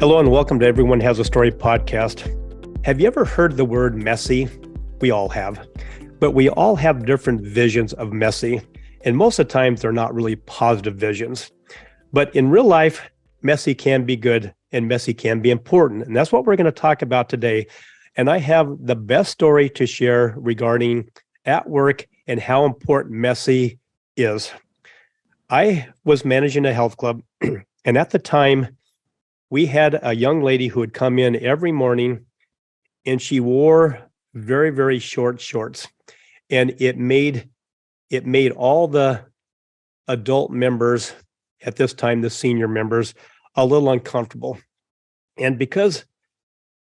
Hello and welcome to Everyone Has a Story podcast. Have you ever heard the word messy? We all have, but we all have different visions of messy. And most of the time, they're not really positive visions. But in real life, messy can be good and messy can be important. And that's what we're going to talk about today. And I have the best story to share regarding at work and how important messy is. I was managing a health club, and at the time, we had a young lady who would come in every morning and she wore very, very short shorts. And it made all the adult members at this time, the senior members, a little uncomfortable. And because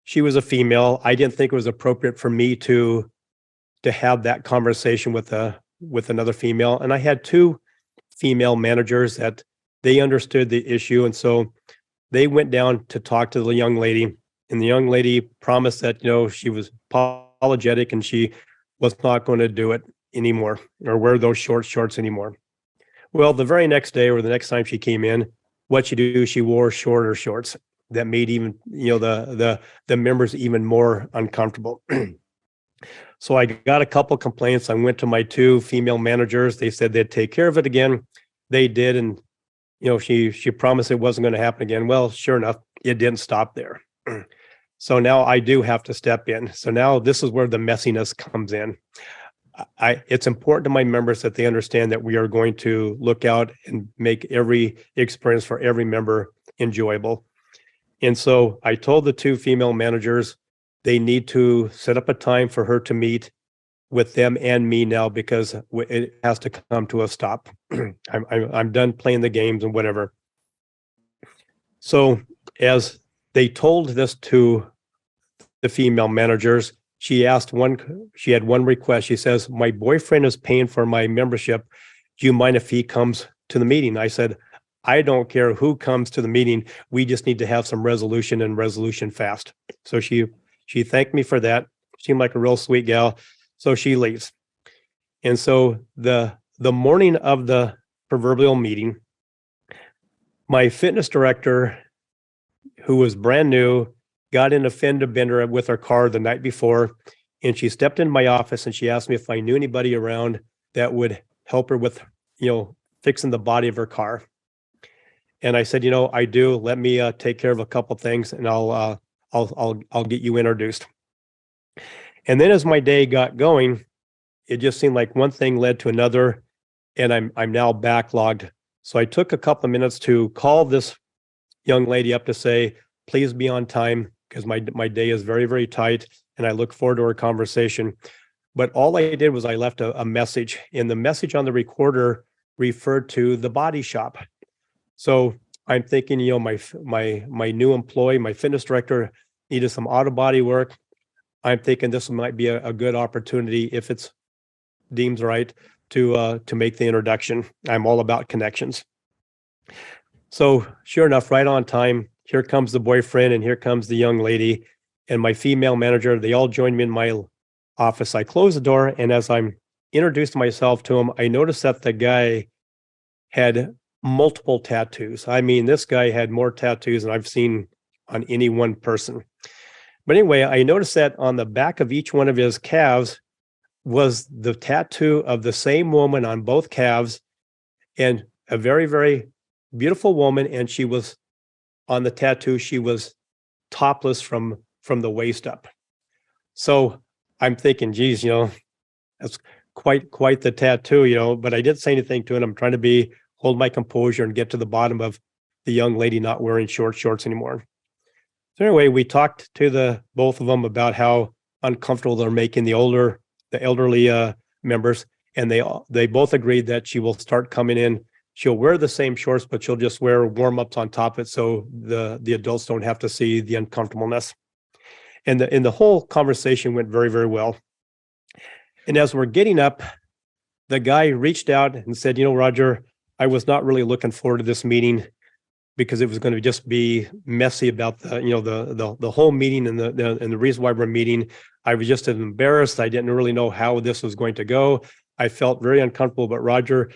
she was a female, I didn't think it was appropriate for me to have that conversation with another female. And I had two female managers that they understood the issue. And so they went down to talk to the young lady, and the young lady promised that, she was apologetic and she was not going to do it anymore or wear those short shorts anymore. Well, the very next day or the next time she came in, what she do, she wore shorter shorts that made even, the members even more uncomfortable. So I got a couple complaints. I went to my two female managers. They said they'd take care of it again. They did. And she promised it wasn't going to happen again. Well, sure enough, it didn't stop there. So now I do have to step in. So now this is where the messiness comes in. It's important to my members that they understand that we are going to look out and make every experience for every member enjoyable. And so I told the two female managers they need to set up a time for her to meet with them and me now, because it has to come to a stop. I'm done playing the games and whatever. So as they told this to the female managers, she had one request. She says, my boyfriend is paying for my membership. Do you mind if he comes to the meeting? I said, I don't care who comes to the meeting. We just need to have some resolution fast. So she thanked me for that. Seemed like a real sweet gal. So she leaves. And so the morning of the proverbial meeting, my fitness director, who was brand new, got in a fender bender with her car the night before. And she stepped in my office and she asked me if I knew anybody around that would help her with, fixing the body of her car. And I said, I do. Let me take care of a couple things and I'll get you introduced. And then as my day got going, it just seemed like one thing led to another, and I'm now backlogged. So I took a couple of minutes to call this young lady up to say, please be on time, because my day is very, very tight, and I look forward to our conversation. But all I did was I left a message, and the message on the recorder referred to the body shop. So I'm thinking, my new employee, my fitness director, needed some auto body work. I'm thinking this might be a good opportunity, if it's deemed right, to make the introduction. I'm all about connections. So sure enough, right on time, here comes the boyfriend and here comes the young lady and my female manager. They all joined me in my office. I closed the door, and as I'm introduced myself to him, I noticed that the guy had multiple tattoos. I mean, this guy had more tattoos than I've seen on any one person. But anyway, I noticed that on the back of each one of his calves was the tattoo of the same woman on both calves, and a very, very beautiful woman. And she was on the tattoo, she was topless from the waist up. So I'm thinking, geez, that's quite the tattoo, but I didn't say anything to it. I'm trying to hold my composure and get to the bottom of the young lady not wearing short shorts anymore. So anyway, we talked to both of them about how uncomfortable they're making the elderly members, and they both agreed that she will start coming in. She'll wear the same shorts, but she'll just wear warm-ups on top of it, so the adults don't have to see the uncomfortableness. And the whole conversation went very, very well. And as we're getting up, the guy reached out and said, Roger, I was not really looking forward to this meeting, because it was going to just be messy about the whole meeting and the reason why we're meeting. I was just embarrassed. I didn't really know how this was going to go. I felt very uncomfortable. But Roger,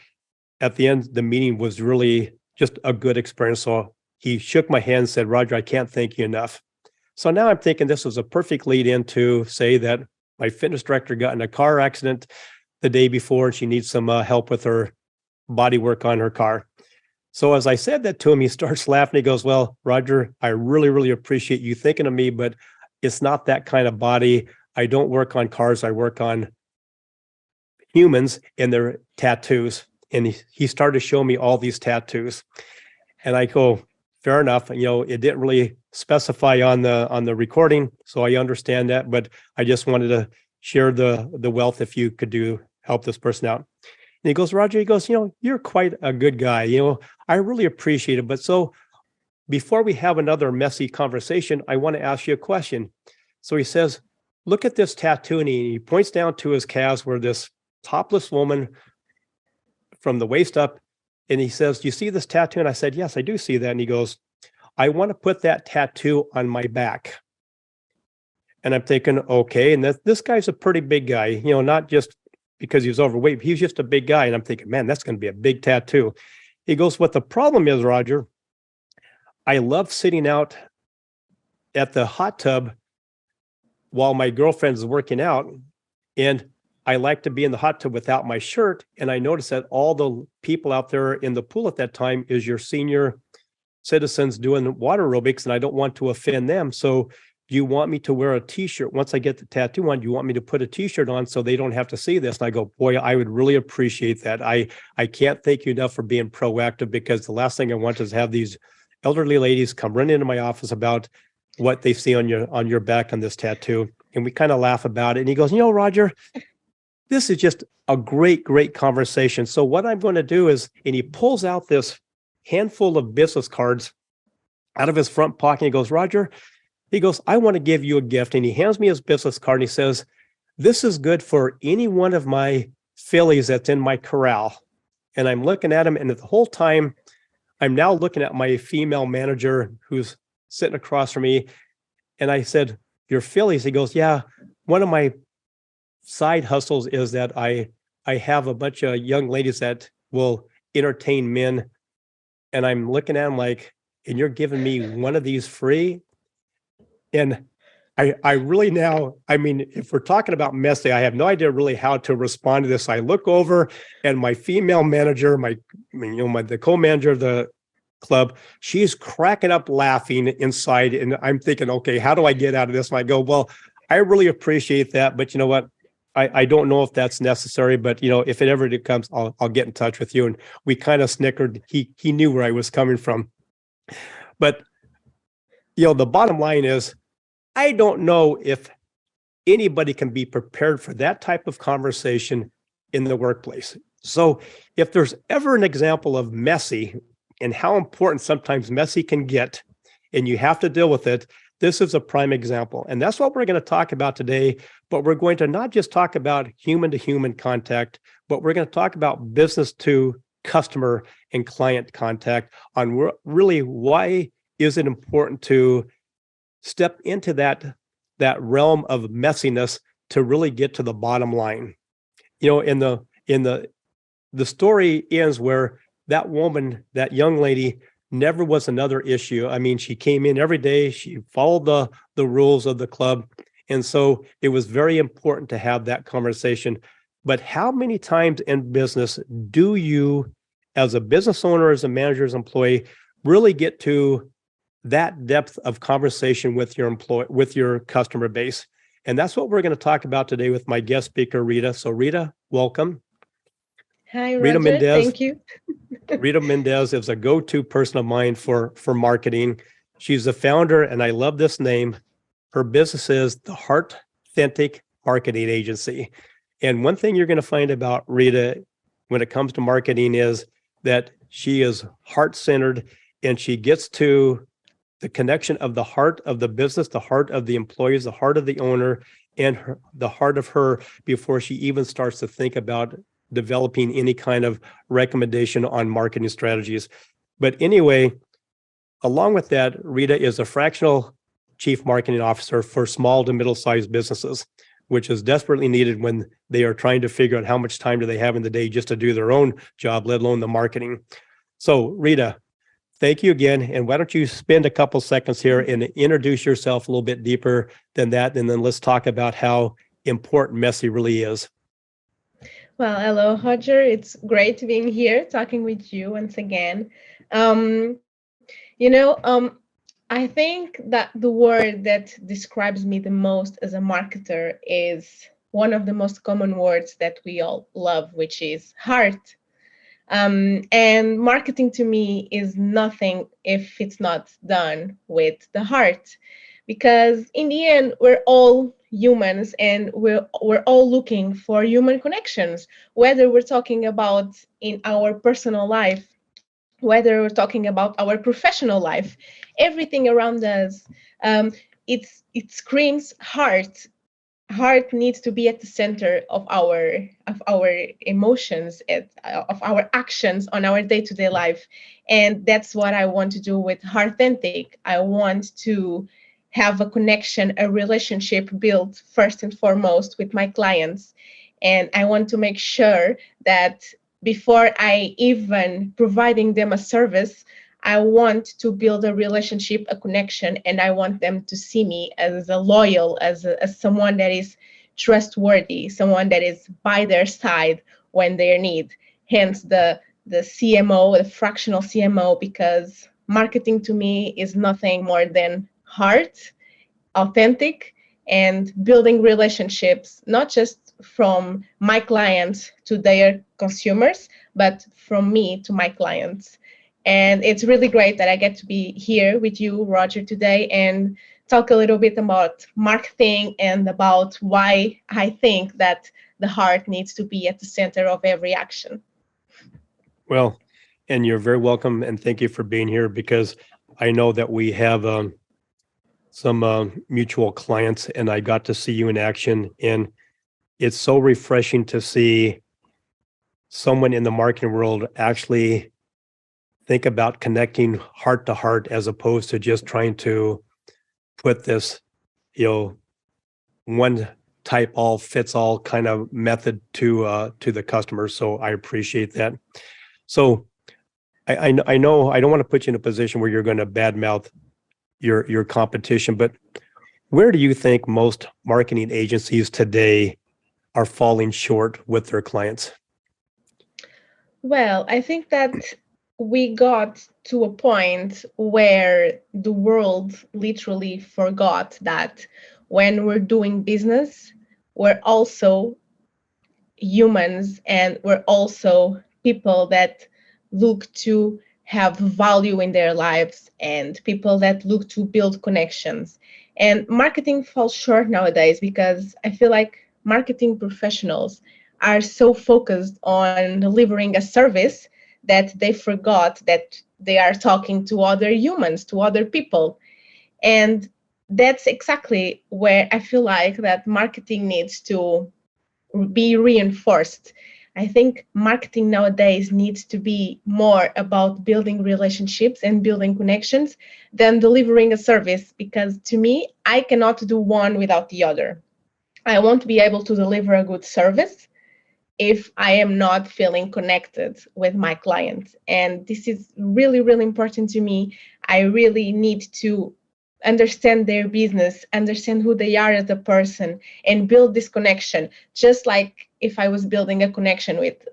at the end, the meeting was really just a good experience. So he shook my hand and said, Roger, I can't thank you enough. So now I'm thinking this was a perfect lead in to say that my fitness director got in a car accident the day before, and she needs some help with her body work on her car. So as I said that to him, he starts laughing. He goes, well, Roger, I really, really appreciate you thinking of me, but it's not that kind of body. I don't work on cars. I work on humans and their tattoos. And he started to show me all these tattoos. And I go, fair enough. You know, it didn't really specify on the recording, so I understand that, but I just wanted to share the wealth if you could help this person out. And he goes, Roger, he goes, you know, you're quite a good guy. You know, I really appreciate it. But so before we have another messy conversation, I want to ask you a question. So he says, look at this tattoo, and he points down to his calves where this topless woman from the waist up, and he says, do you see this tattoo? And I said, yes, I do see that. And he goes, I want to put that tattoo on my back. And I'm thinking, okay. And this guy's a pretty big guy, you know, not just because he was overweight, he's just a big guy. And I'm thinking, man, that's going to be a big tattoo. He goes, what the problem is, Roger, I love sitting out at the hot tub while my girlfriend's working out. And I like to be in the hot tub without my shirt. And I noticed that all the people out there in the pool at that time is your senior citizens doing water aerobics, and I don't want to offend them. So do you want me to wear a t-shirt? Once I get the tattoo on, do you want me to put a t-shirt on so they don't have to see this? And I go, boy, I would really appreciate that. I can't thank you enough for being proactive, because the last thing I want is have these elderly ladies come running into my office about what they see on your back on this tattoo. And we kind of laugh about it. And he goes, you know, Roger, this is just a great, great conversation. So what I'm going to do is, and he pulls out this handful of business cards out of his front pocket. He goes, Roger, he goes, I want to give you a gift. And he hands me his business card, and he says, this is good for any one of my fillies that's in my corral. And I'm looking at him, and the whole time I'm now looking at my female manager who's sitting across from me. And I said, your fillies? He goes, yeah, one of my side hustles is that I have a bunch of young ladies that will entertain men. And I'm looking at him like, and you're giving me one of these free? And I really now, I mean, if we're talking about messy, I have no idea really how to respond to this. I look over, and my female manager, the co-manager of the club, she's cracking up laughing inside. And I'm thinking, okay, how do I get out of this? And I go, well, I really appreciate that, but you know what? I don't know if that's necessary, but you know, if it ever comes, I'll get in touch with you. And we kind of snickered. He knew where I was coming from. But you know, the bottom line is, I don't know if anybody can be prepared for that type of conversation in the workplace. So if there's ever an example of messy and how important sometimes messy can get, and you have to deal with it, this is a prime example. And that's what we're going to talk about today. But we're going to not just talk about human to human contact, but we're going to talk about business to customer and client contact on really why is it important to step into that realm of messiness to really get to the bottom line. You know, in the story ends where that woman, that young lady, never was another issue. I mean, she came in every day, she followed the rules of the club. And so it was very important to have that conversation. But how many times in business do you, as a business owner, as a manager, as employee, really get to that depth of conversation with your customer base? And that's what we're going to talk about today with my guest speaker, Rita. So Rita, welcome. Hi, Rita Roger. Mendez. Thank you. Rita Mendez is a go-to person of mine for marketing. She's the founder, and I love this name. Her business is the Heart Authentic Marketing Agency. And one thing you're going to find about Rita when it comes to marketing is that she is heart-centered, and she gets to the connection of the heart of the business, the heart of the employees, the heart of the owner, and the heart of her before she even starts to think about developing any kind of recommendation on marketing strategies. But anyway, along with that, Rita is a fractional chief marketing officer for small to middle-sized businesses, which is desperately needed when they are trying to figure out how much time do they have in the day just to do their own job, let alone the marketing. So Rita, Thank you again. And why don't you spend a couple seconds here and introduce yourself a little bit deeper than that, and then let's talk about how important Messy really is. Well, hello, Roger. It's great being here talking with you once again. Um, you know, I think that the word that describes me the most as a marketer is one of the most common words that we all love, which is heart. And marketing to me is nothing if it's not done with the heart. Because in the end, we're all humans and we're all looking for human connections, whether we're talking about in our personal life, whether we're talking about our professional life, everything around us, um, it screams heart. Heart needs to be at the center of our emotions, of our actions on our day-to-day life. And that's what I want to do with Heartauthentic. I want to have a connection, a relationship built first and foremost with my clients. And I want to make sure that before I even providing them a service, I want to build a relationship, a connection, and I want them to see me as a loyal, as someone that is trustworthy, someone that is by their side when they need. Hence the CMO, the fractional CMO, because marketing to me is nothing more than heart, authentic, and building relationships, not just from my clients to their consumers, but from me to my clients. And it's really great that I get to be here with you, Roger, today and talk a little bit about marketing and about why I think that the heart needs to be at the center of every action. Well, and you're very welcome, and thank you for being here because I know that we have some mutual clients, and I got to see you in action, and it's so refreshing to see someone in the marketing world actually think about connecting heart to heart as opposed to just trying to put this, you know, one type all fits all kind of method to the customer. So I appreciate that. So I know I don't want to put you in a position where you're going to badmouth your competition, but where do you think most marketing agencies today are falling short with their clients? Well, I think that we got to a point where the world literally forgot that when we're doing business, we're also humans and we're also people that look to have value in their lives and people that look to build connections. And marketing falls short nowadays because I feel like marketing professionals are so focused on delivering a service that they forgot that they are talking to other humans, to other people. And that's exactly where I feel like that marketing needs to be reinforced. I think marketing nowadays needs to be more about building relationships and building connections than delivering a service because to me, I cannot do one without the other. I won't be able to deliver a good service if I am not feeling connected with my client. And this is really, really important to me. I really need to understand their business, understand who they are as a person, and build this connection. Just like if I was building a connection with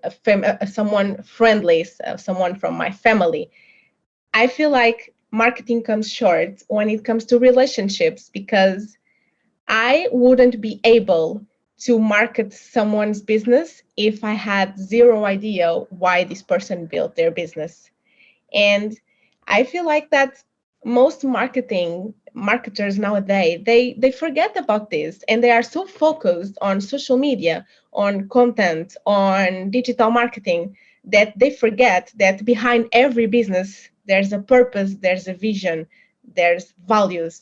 someone friendly, someone from my family. I feel like marketing comes short when it comes to relationships because I wouldn't be able to market someone's business if I had zero idea why this person built their business. And I feel like that most marketers nowadays they forget about this and they are so focused on social media, on content, on digital marketing that they forget that behind every business there's a purpose, there's a vision, there's values.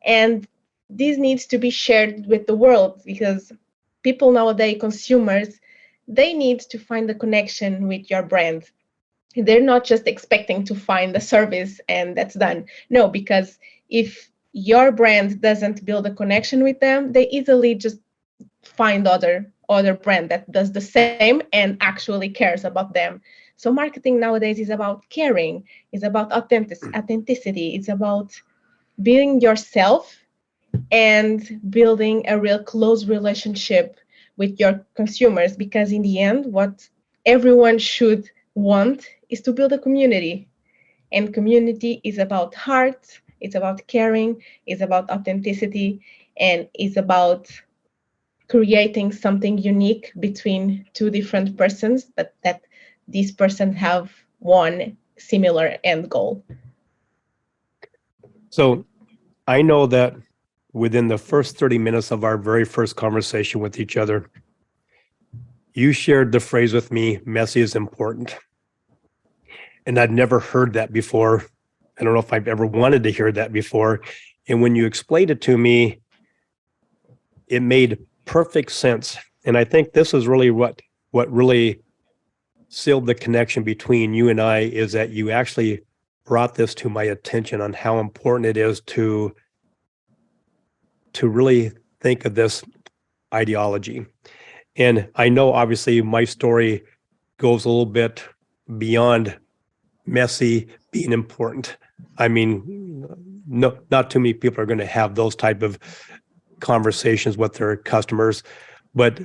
And this needs to be shared with the world because people nowadays, consumers, they need to find a connection with your brand. They're not just expecting to find the service and that's done. No, because if your brand doesn't build a connection with them, they easily just find other brand that does the same and actually cares about them. So marketing nowadays is about caring, is about authenticity, it's about being yourself and building a real close relationship with your consumers, because in the end what everyone should want is to build a community, and community is about heart, it's about caring, it's about authenticity, and it's about creating something unique between two different persons, but that these persons have one similar end goal. So I know that within the first 30 minutes of our very first conversation with each other, you shared the phrase with me, messy is important. And I'd never heard that before. I don't know if I've ever wanted to hear that before. And when you explained it to me, it made perfect sense. And I think this is really what really sealed the connection between you and I, is that you actually brought this to my attention on how important it is to really think of this ideology. And I know obviously my story goes a little bit beyond messy being important. I mean, no, not too many people are going to have those type of conversations with their customers, but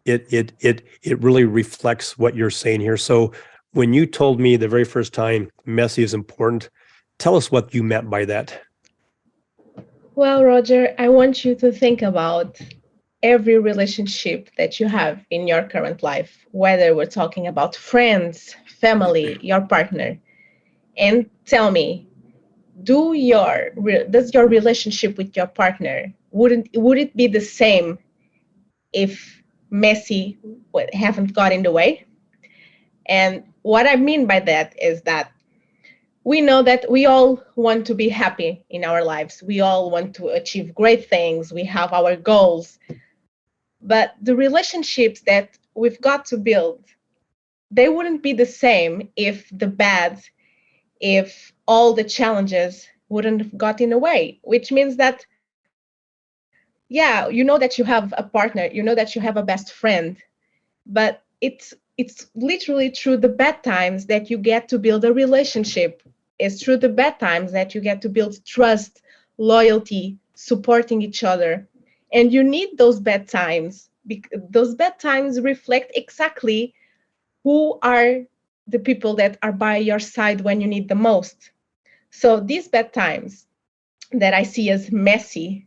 it really reflects what you're saying here. So when you told me the very first time messy is important, tell us what you meant by that. Well, Roger, I want you to think about every relationship that you have in your current life, whether we're talking about friends, family, your partner, and tell me, does your relationship with your partner, would it be the same if messy haven't got in the way? And what I mean by that is that we know that we all want to be happy in our lives. We all want to achieve great things. We have our goals. But the relationships that we've got to build, they wouldn't be the same if all the challenges wouldn't have got in the way, which means that, yeah, you know that you have a partner, you know that you have a best friend, but it's literally through the bad times that you get to build a relationship. It's through the bad times that you get to build trust, loyalty, supporting each other. And you need those bad times. Those bad times reflect exactly who are the people that are by your side when you need the most. So these bad times that I see as messy,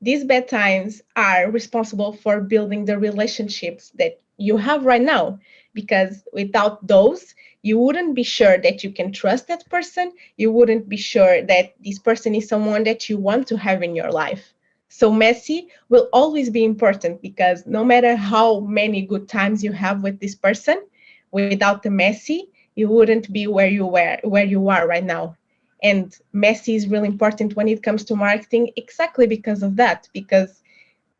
these bad times are responsible for building the relationships that you have right now. Because without those, you wouldn't be sure that you can trust that person. You wouldn't be sure that this person is someone that you want to have in your life. So messy will always be important, because no matter how many good times you have with this person, without the messy, you wouldn't be where you are right now. And messy is really important when it comes to marketing, exactly because of that. Because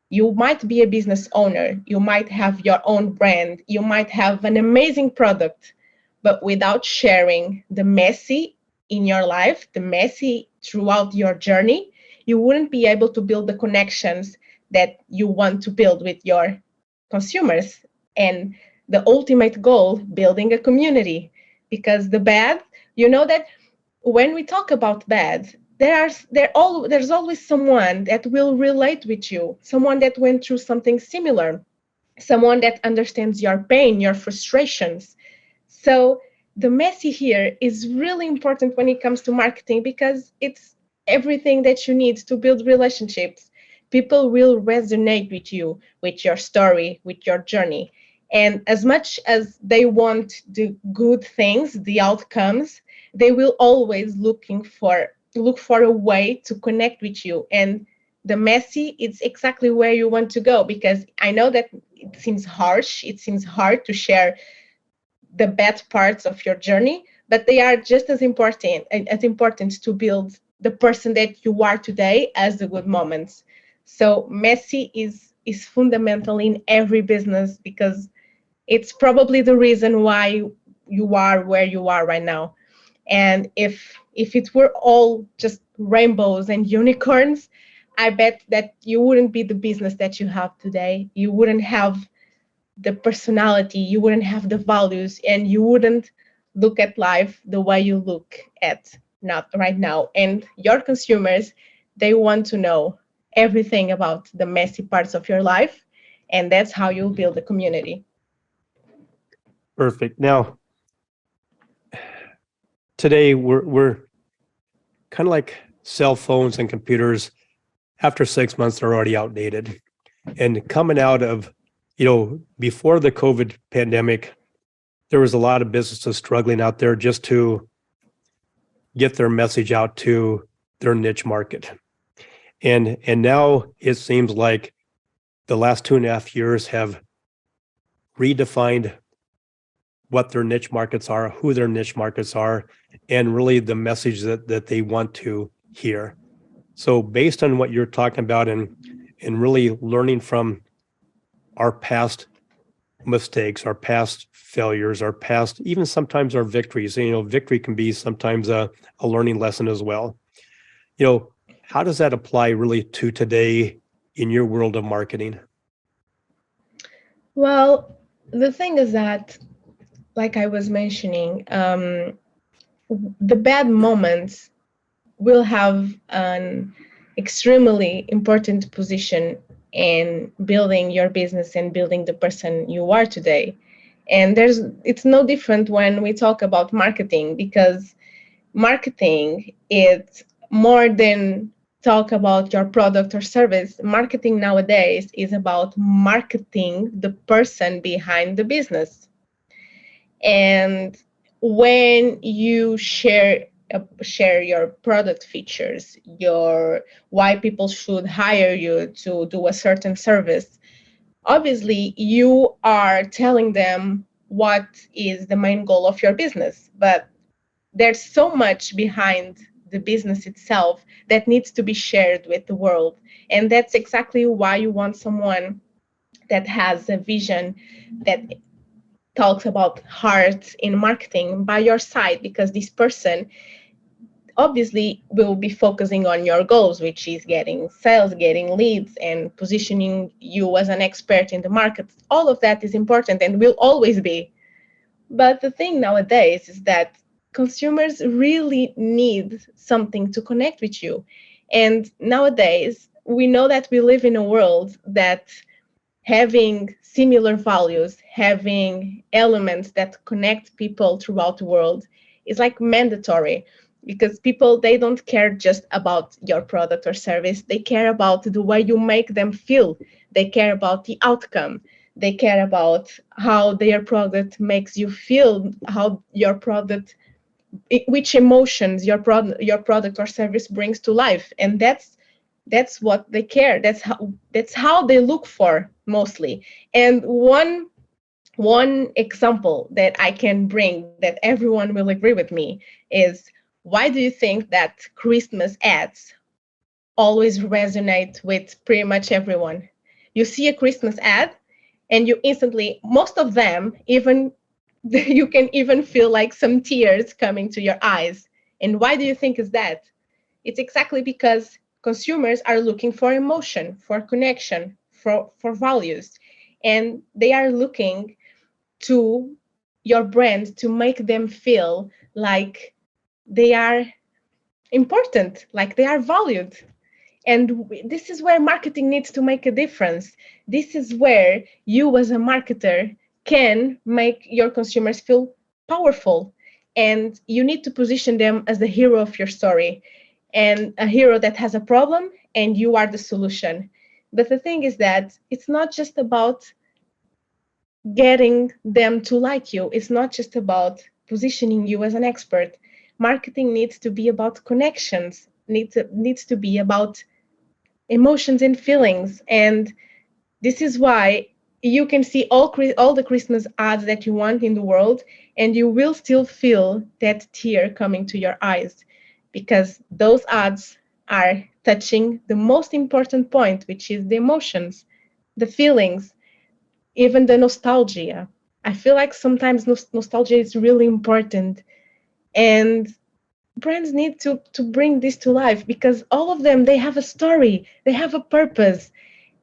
you might be a business owner, you might have your own brand, you might have an amazing product, but without sharing the messy in your life, the messy throughout your journey, you wouldn't be able to build the connections that you want to build with your consumers. And the ultimate goal, building a community. Because the bad, you know that when we talk about bad, there's always someone that will relate with you, someone that went through something similar, someone that understands your pain, your frustrations. So the messy here is really important when it comes to marketing, because it's everything that you need to build relationships. People will resonate with you, with your story, with your journey. And as much as they want the good things, the outcomes, they will always look for a way to connect with you. And the messy, it's exactly where you want to go, because I know that it seems harsh, it seems hard to share the bad parts of your journey, but they are just as important to build the person that you are today as the good moments. So messy is fundamental in every business, because it's probably the reason why you are where you are right now. And if it were all just rainbows and unicorns, I bet that you wouldn't be the business that you have today. You wouldn't have the personality, you wouldn't have the values, and you wouldn't look at life the way you look at not right now. And your consumers, they want to know everything about the messy parts of your life, and that's how you'll build a community. Perfect. Now, today we're kind of like cell phones and computers. After 6 months, they're already outdated. And coming out of, before the COVID pandemic, there was a lot of businesses struggling out there just to get their message out to their niche market. And now it seems like the last 2.5 years have redefined what their niche markets are, who their niche markets are, and really the message that they want to hear. So based on what you're talking about and really learning from our past mistakes, our past failures, our past, even sometimes our victories, victory can be sometimes a learning lesson as well. How does that apply really to today in your world of marketing? Well, the thing is that, like I was mentioning, the bad moments will have an extremely important position in building your business and building the person you are today. And it's no different when we talk about marketing, because marketing is more than talk about your product or service. Marketing nowadays is about marketing the person behind the business. And when you share your product features, your why people should hire you to do a certain service, obviously you are telling them what is the main goal of your business. But there's so much behind the business itself that needs to be shared with the world. And that's exactly why you want someone that has a vision, that talks about heart in marketing by your side, because this person obviously will be focusing on your goals, which is getting sales, getting leads, and positioning you as an expert in the market. All of that is important and will always be. But the thing nowadays is that consumers really need something to connect with you. And nowadays, we know that we live in a world that having similar values, having elements that connect people throughout the world is like mandatory, because people, they don't care just about your product or service. They care about the way you make them feel. They care about the outcome. They care about how their product makes you feel, how your product, which emotions your product or service brings to life. And that's what they care. That's how they look for mostly. And one example that I can bring that everyone will agree with me is, why do you think that Christmas ads always resonate with pretty much everyone? You see a Christmas ad and you instantly, most of them, even you can even feel like some tears coming to your eyes. And why do you think is that? It's exactly because consumers are looking for emotion, for connection, for values. And they are looking to your brand to make them feel like they are important, like they are valued. And this is where marketing needs to make a difference. This is where you, as a marketer, can make your consumers feel powerful. And you need to position them as the hero of your story, and a hero that has a problem, and you are the solution. But the thing is that it's not just about getting them to like you, it's not just about positioning you as an expert. Marketing needs to be about connections, needs to be about emotions and feelings. And this is why you can see all the Christmas ads that you want in the world, and you will still feel that tear coming to your eyes, because those ads are touching the most important point, which is the emotions, the feelings, even the nostalgia. I feel like sometimes nostalgia is really important, and brands need to bring this to life, because all of them, they have a story, they have a purpose.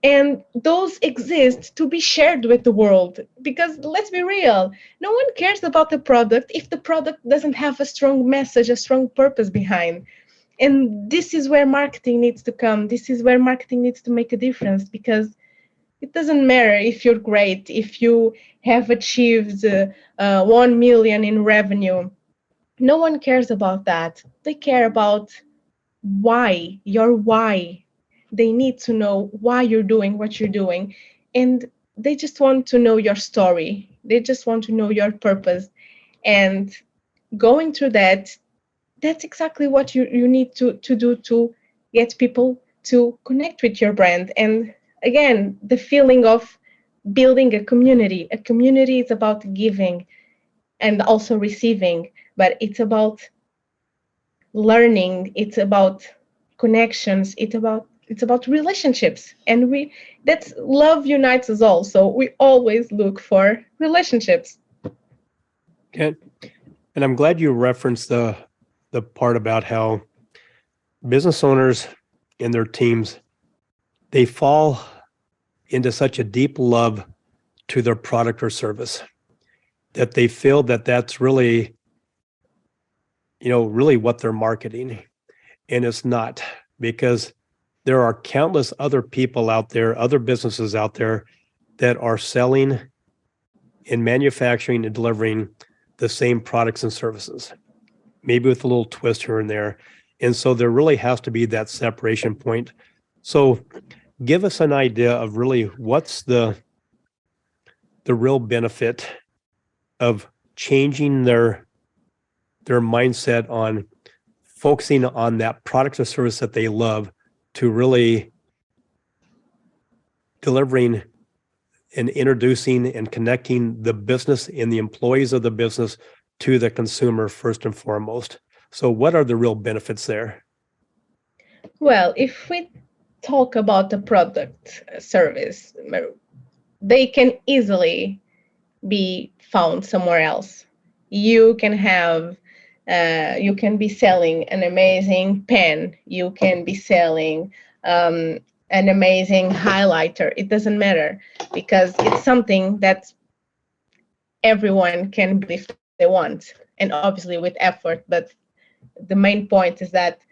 And those exist to be shared with the world. Because let's be real, no one cares about the product if the product doesn't have a strong message, a strong purpose behind. And this is where marketing needs to come. This is where marketing needs to make a difference, because it doesn't matter if you're great, if you have achieved 1 million in revenue. No one cares about that. They care about why, your why. They need to know why you're doing what you're doing. And they just want to know your story. They just want to know your purpose. And going through that, that's exactly what you need to do to get people to connect with your brand. And again, the feeling of building a community. A community is about giving and also receiving, but it's about learning, it's about connections, it's about relationships. And we that's love unites us all, so we always look for relationships. Okay. And I'm glad you referenced the part about how business owners and their teams, they fall into such a deep love to their product or service that they feel that that's really, really what they're marketing. And it's not, because there are countless other people out there, other businesses out there that are selling and manufacturing and delivering the same products and services, maybe with a little twist here and there. And so there really has to be that separation point. So give us an idea of really what's the real benefit of changing their mindset on focusing on that product or service that they love to really delivering and introducing and connecting the business and the employees of the business to the consumer first and foremost. So what are the real benefits there? Well, if we talk about the product service, they can easily be found somewhere else. You can have you can be selling an amazing pen, you can be selling an amazing highlighter. It doesn't matter, because it's something that everyone can build if they want, and obviously with effort. But the main point is that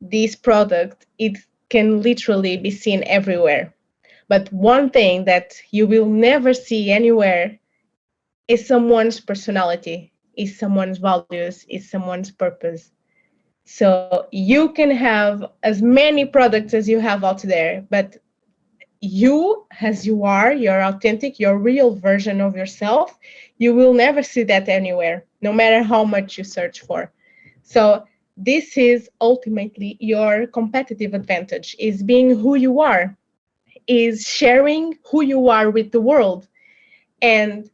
this product, it can literally be seen everywhere. But one thing that you will never see anywhere is someone's personality, is someone's values, is someone's purpose. So you can have as many products as you have out there, but you, as you are, your authentic, your real version of yourself, you will never see that anywhere, no matter how much you search for. So this is ultimately your competitive advantage, is being who you are, is sharing who you are with the world. And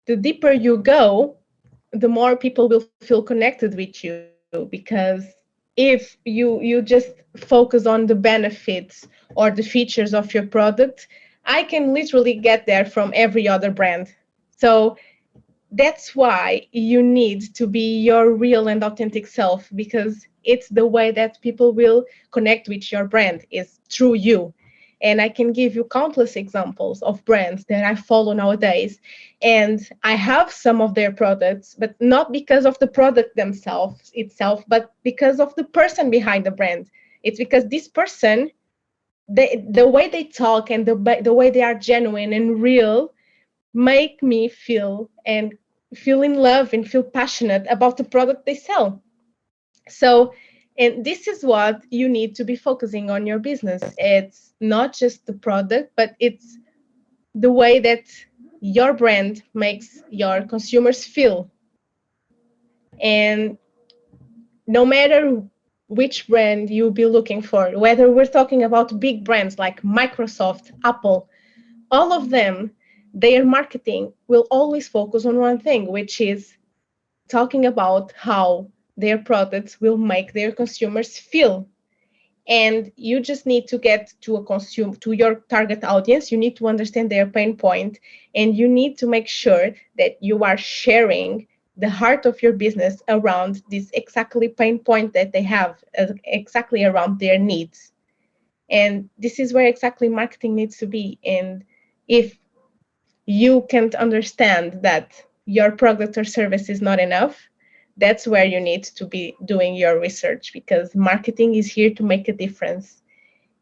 the deeper you go, the more people will feel connected with you, because if you just focus on the benefits or the features of your product, I can literally get there from every other brand. So that's why you need to be your real and authentic self, because it's the way that people will connect with your brand, is through you. And I can give you countless examples of brands that I follow nowadays, and I have some of their products, but not because of the product themselves itself, but because of the person behind the brand. It's because this person, the way they talk and the way they are genuine and real, make me feel in love and feel passionate about the product they sell. So, and this is what you need to be focusing on your business. It's not just the product, but it's the way that your brand makes your consumers feel. And no matter which brand you'll be looking for, whether we're talking about big brands like Microsoft, Apple, all of them, their marketing will always focus on one thing, which is talking about how their products will make their consumers feel. And you just need to get to your target audience. You need to understand their pain point, and you need to make sure that you are sharing the heart of your business around this exactly pain point that they have, exactly around their needs. And this is where exactly marketing needs to be. And if you can't understand that your product or service is not enough, that's where you need to be doing your research, because marketing is here to make a difference.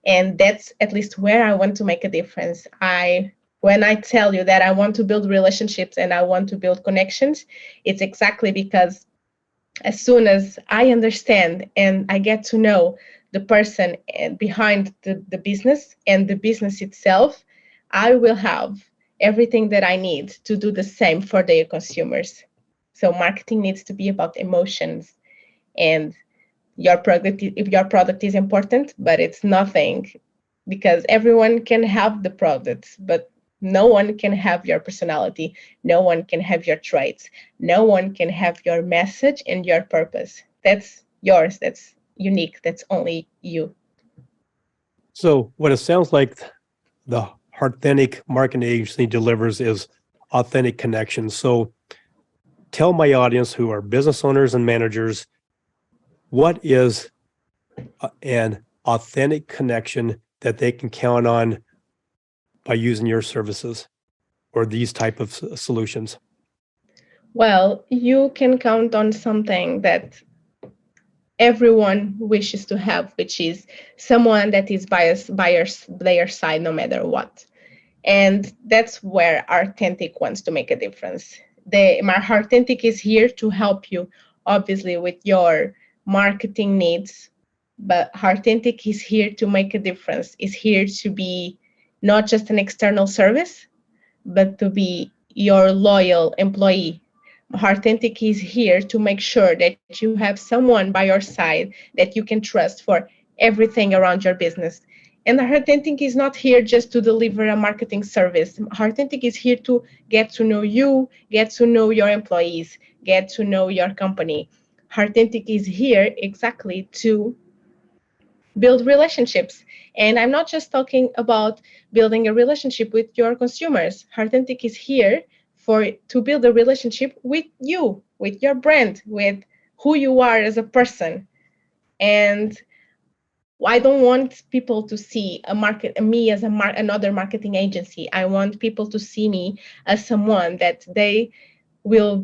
And that's at least where I want to make a difference. When I tell you that I want to build relationships and I want to build connections, it's exactly because as soon as I understand and I get to know the person behind the business and the business itself, I will have everything that I need to do the same for their consumers. So marketing needs to be about emotions, and your product, if your product is important, but it's nothing, because everyone can have the products, but no one can have your personality, no one can have your traits, no one can have your message and your purpose. That's yours, that's unique, that's only you. So what it sounds like the authentic marketing agency delivers is authentic connections. So tell my audience who are business owners and managers, what is an authentic connection that they can count on by using your services or these type of solutions? Well, you can count on something that everyone wishes to have, which is someone that is by your side no matter what. And that's where Authentic wants to make a difference. My Authentic is here to help you, obviously, with your marketing needs, but Authentic is here to make a difference. Is here to be not just an external service, but to be your loyal employee. Authentic is here to make sure that you have someone by your side that you can trust for everything around your business. And Authentic is not here just to deliver a marketing service. Authentic is here to get to know you, get to know your employees, get to know your company. Authentic is here exactly to build relationships. And I'm not just talking about building a relationship with your consumers. Authentic is here to build a relationship with you, with your brand, with who you are as a person. And I don't want people to see me as another marketing agency. I want people to see me as someone that they will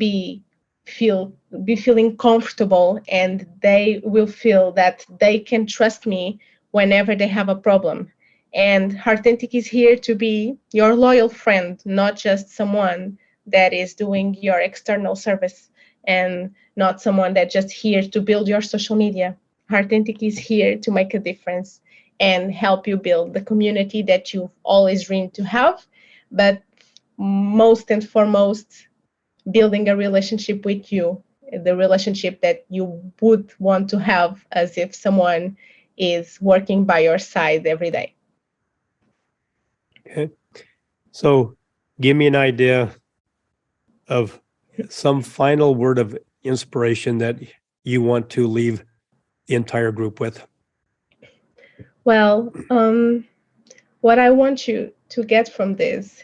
feel be feeling comfortable, and they will feel that they can trust me whenever they have a problem. And Authentic is here to be your loyal friend, not just someone that is doing your external service, and not someone that just here to build your social media. Authentic is here to make a difference and help you build the community that you've always dreamed to have, but most and foremost, building a relationship with you, the relationship that you would want to have as if someone is working by your side every day. Okay. So give me an idea of some final word of inspiration that you want to leave the entire group with. Well, what I want you to get from this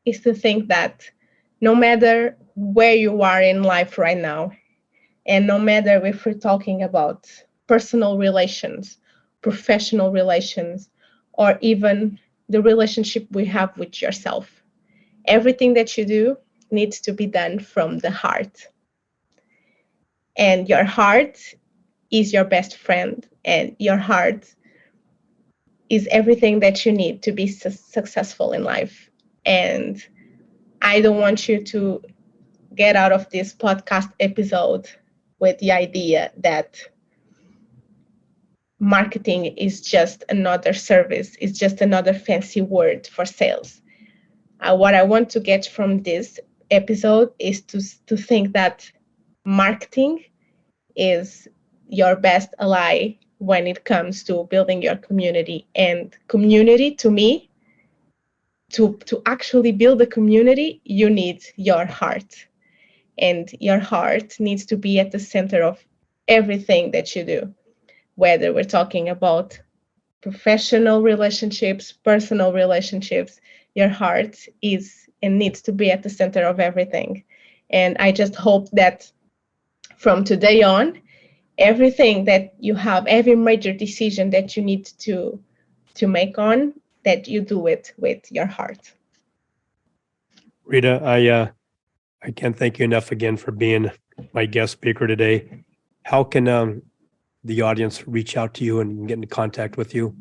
is to think that no matter where you are in life right now, and no matter if we're talking about personal relations, professional relations, or even the relationship we have with yourself, everything that you do needs to be done from the heart. And your heart is your best friend, and your heart is everything that you need to be successful in life. And I don't want you to get out of this podcast episode with the idea that marketing is just another service, it's just another fancy word for sales. What I want to get from this episode is to think that marketing is your best ally when it comes to building your community. And community, to me, to actually build a community, you need your heart. And your heart needs to be at the center of everything that you do, whether we're talking about professional relationships, personal relationships. Your heart is and needs to be at the center of everything. And I just hope that from today on, everything that you have, every major decision that you need to make on, that you do it with your heart. Rita, I can't thank you enough again for being my guest speaker today. How can the audience reach out to you and get in contact with you?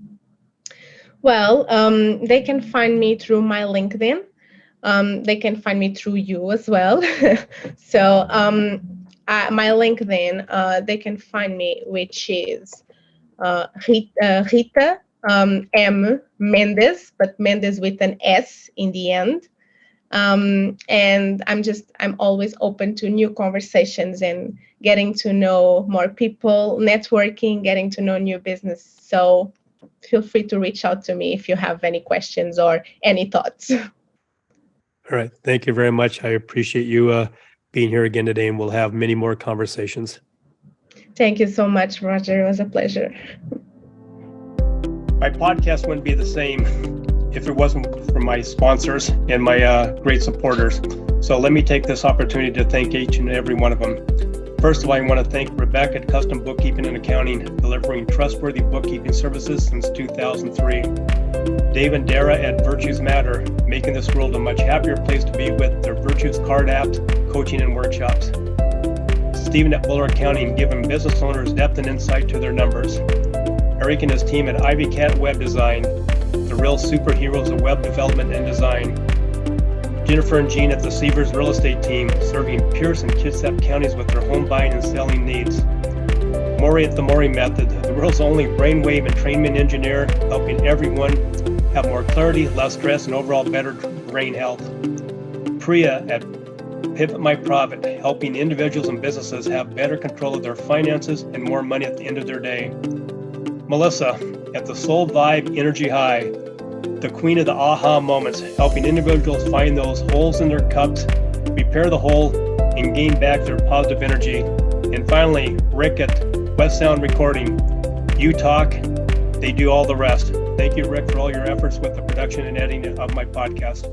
Well, they can find me through my LinkedIn. They can find me through you as well. So my LinkedIn, they can find me, which is Rita M. Mendez, but Mendez with an S in the end. And I'm always open to new conversations and getting to know more people, networking, getting to know new business. So feel free to reach out to me if you have any questions or any thoughts. All right. Thank you very much. I appreciate you being here again today, and we'll have many more conversations. Thank you so much, Roger. It was a pleasure. My podcast wouldn't be the same if it wasn't for my sponsors and my great supporters. So let me take this opportunity to thank each and every one of them. First of all, I want to thank Rebecca at Custom Bookkeeping and Accounting, delivering trustworthy bookkeeping services since 2003. Dave and Dara at Virtues Matter, making this world a much happier place to be with their Virtues card apps, coaching, and workshops. Stephen at Fuller Accounting, giving business owners depth and insight to their numbers. Eric and his team at Ivy Cat Web Design, the real superheroes of web development and design. Jennifer and Jean at the Seavers Real Estate Team, serving Pierce and Kitsap counties with their home buying and selling needs. Maury at the Maury Method, the world's only brainwave entrainment engineer, helping everyone have more clarity, less stress, and overall better brain health. Priya at Pivot My Profit, helping individuals and businesses have better control of their finances and more money at the end of their day. Melissa at the Soul Vibe Energy High, the queen of the aha moments, helping individuals find those holes in their cups, repair the hole, and gain back their positive energy. And finally, Rick at West Sound Recording. You talk, they do all the rest. Thank you, Rick, for all your efforts with the production and editing of my podcast.